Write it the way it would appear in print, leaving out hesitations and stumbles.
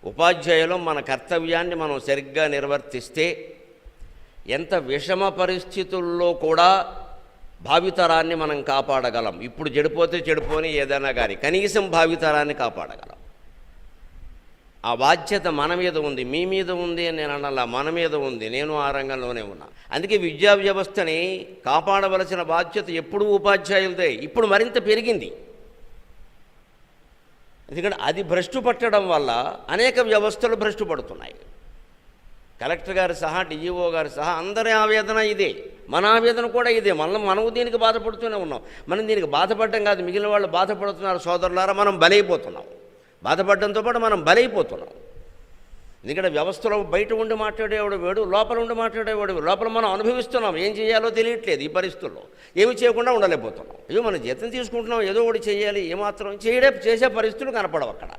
ఉపాధ్యాయులు మన కర్తవ్యాన్ని మనం సరిగ్గా నిర్వర్తిస్తే ఎంత విషమ పరిస్థితుల్లో కూడా భావితరాన్ని మనం కాపాడగలం. ఇప్పుడు చెడిపోతే చెడిపోని ఏదైనా కానీ కనీసం భావితరాన్ని కాపాడగలం. ఆ బాధ్యత మన మీద ఉంది, మీ మీద ఉంది అని నేను అనాలా, మన మీద ఉంది. నేను ఆ రంగంలోనే ఉన్నా. అందుకే విద్యా వ్యవస్థని కాపాడవలసిన బాధ్యత ఎప్పుడూ ఉపాధ్యాయులదే. ఇప్పుడు మరింత పెరిగింది. ఎందుకంటే అది భ్రష్టు పట్టడం వల్ల అనేక వ్యవస్థలు భ్రష్టు పడుతున్నాయి. కలెక్టర్ గారు సహా, డిఈఓ గారు సహా అందరి ఆవేదన ఇదే, మన ఆవేదన కూడా ఇదే. మనము దీనికి బాధపడుతూనే ఉన్నాం. మనం దీనికి బాధపడడం కాదు, మిగిలిన వాళ్ళు బాధపడుతున్నారు సోదరులారా. మనం బలైపోతున్నాం. బాధపడడంతో పాటు మనం బలైపోతున్నాం. ఎందుకంటే వ్యవస్థలో బయట ఉండి మాట్లాడేవాడు వేడు, లోపల ఉండి మాట్లాడేవాడు. లోపల మనం అనుభవిస్తున్నాం, ఏం చేయాలో తెలియట్లేదు. ఈ పరిస్థితుల్లో ఏమి చేయకుండా ఉండలేకపోతున్నాం. అయ్యో మనం జీతం తీసుకుంటున్నాం, ఏదో ఒకటి చేయాలి, ఏమాత్రం చేసే పరిస్థితులు కనపడవు అక్కడ.